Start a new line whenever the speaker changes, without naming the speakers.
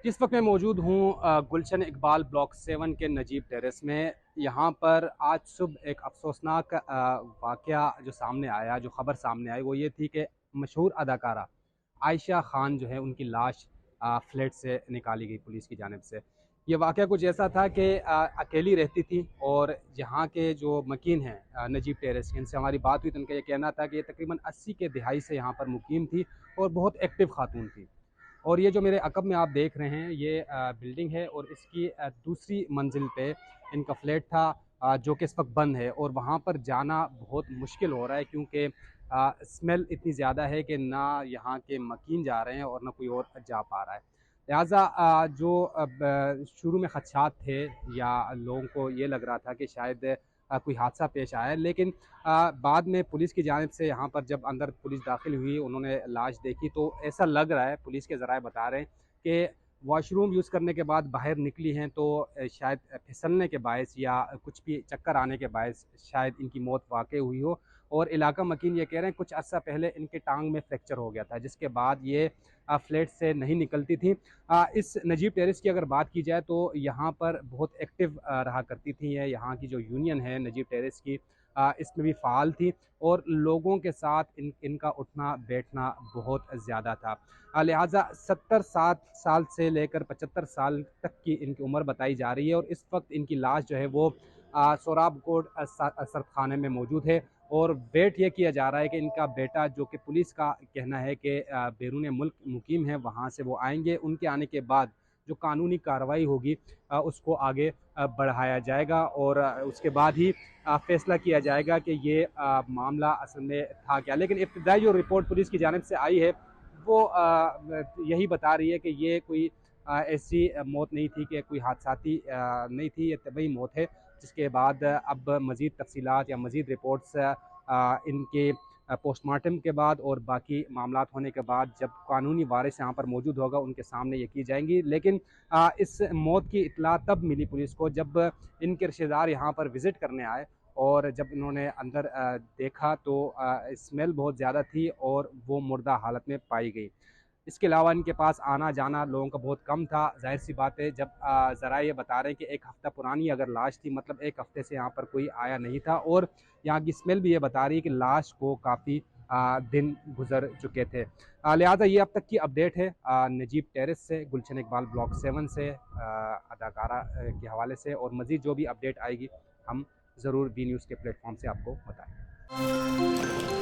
जिस वक्त मैं मौजूद हूँ गुलशन इकबाल ब्लॉक 7 के नजीब टेरेस में। यहाँ पर आज सुबह एक अफसोसनाक वाक़या जो सामने आया, जो ख़बर सामने आई वो ये थी कि मशहूर अदाकारा आयशा ख़ान जो है उनकी लाश फ्लैट से निकाली गई पुलिस की जानिब से। ये वाक़या कुछ ऐसा था कि अकेली रहती थी और यहाँ के जो मकीन हैं नजीब टेरेस के, इनसे हमारी बात हुई तो उनका ये कहना था कि ये तकरीबन 80 के दिहाई से यहाँ पर मुकीम थी और बहुत एक्टिव खातून थी। और ये जो मेरे अकब में आप देख रहे हैं ये बिल्डिंग है और इसकी दूसरी मंजिल पे इनका फ्लैट था, जो कि इस वक्त बंद है और वहाँ पर जाना बहुत मुश्किल हो रहा है क्योंकि स्मेल इतनी ज़्यादा है कि ना यहाँ के मकीन जा रहे हैं और ना कोई और जा पा रहा है। लिहाजा जो अब शुरू में खदशात थे या लोगों को ये लग रहा था कि शायद कोई हादसा पेश आया है, लेकिन बाद में पुलिस की जानिब से यहाँ पर जब अंदर पुलिस दाखिल हुई, उन्होंने लाश देखी तो ऐसा लग रहा है, पुलिस के ज़राए बता रहे हैं कि वॉशरूम यूज़ करने के बाद बाहर निकली हैं तो शायद फिसलने के बायस या कुछ भी चक्कर आने के बायस शायद इनकी मौत वाक़ई हुई हो। और इलाका मकीन ये कह रहे हैं कुछ अर्सा पहले इनके टांग में फ्रैक्चर हो गया था, जिसके बाद ये फ्लैट से नहीं निकलती थी। इस नजीब टेरेस की अगर बात की जाए तो यहाँ पर बहुत एक्टिव रहा करती थी। ये यहाँ की जो यूनियन है नजीब टेरेस की, इसमें भी फ़ाल थी और लोगों के साथ इनका उठना बैठना बहुत ज़्यादा था। लिहाजा 70 साल से लेकर 75 साल तक की इनकी उम्र बताई जा रही है और इस वक्त इनकी लाश जो है वो सोराब कोट सरखाने में मौजूद है। और वेट ये किया जा रहा है कि इनका बेटा, जो कि पुलिस का कहना है कि बैरून मुल्क मुकीम है, वहाँ से वो आएंगे। उनके आने के बाद जो कानूनी कार्रवाई होगी उसको आगे बढ़ाया जाएगा और उसके बाद ही फैसला किया जाएगा कि ये मामला असल में था क्या। लेकिन इब्तदाई जो रिपोर्ट पुलिस की जानिब से आई है वो यही बता रही है कि ये कोई ऐसी मौत नहीं थी, कि कोई हादसाती नहीं थी, ये तबी मौत है। जिसके बाद अब मज़ीद तफसीलात या मज़ीद रिपोर्ट्स इनके पोस्टमार्टम के बाद और बाकी मामलात होने के बाद जब कानूनी वारिस यहाँ पर मौजूद होगा उनके सामने ये की जाएंगी। लेकिन इस मौत की इत्तला तब मिली पुलिस को जब इनके रिश्तेदार यहाँ पर विज़िट करने आए और जब इन्होंने अंदर देखा तो स्मेल बहुत ज़्यादा थी और वो मुर्दा हालत में पाई गई। इसके अलावा इनके पास आना जाना लोगों का बहुत कम था। ज़ाहिर सी बात है, जब ज़रा ये बता रहे हैं कि 1 हफ़्ता पुरानी अगर लाश थी, मतलब 1 हफ़्ते से यहाँ पर कोई आया नहीं था और यहाँ की स्मेल भी ये बता रही है कि लाश को काफ़ी दिन गुजर चुके थे। लिहाजा ये अब तक की अपडेट है नजीब टेरेस से, गुलशन इकबाल ब्लॉक 7 से, अदाकारा के हवाले से। और मज़ीद जो भी अपडेट आएगी हम ज़रूर बी न्यूज़ के प्लेटफॉर्म से आपको बताएँ।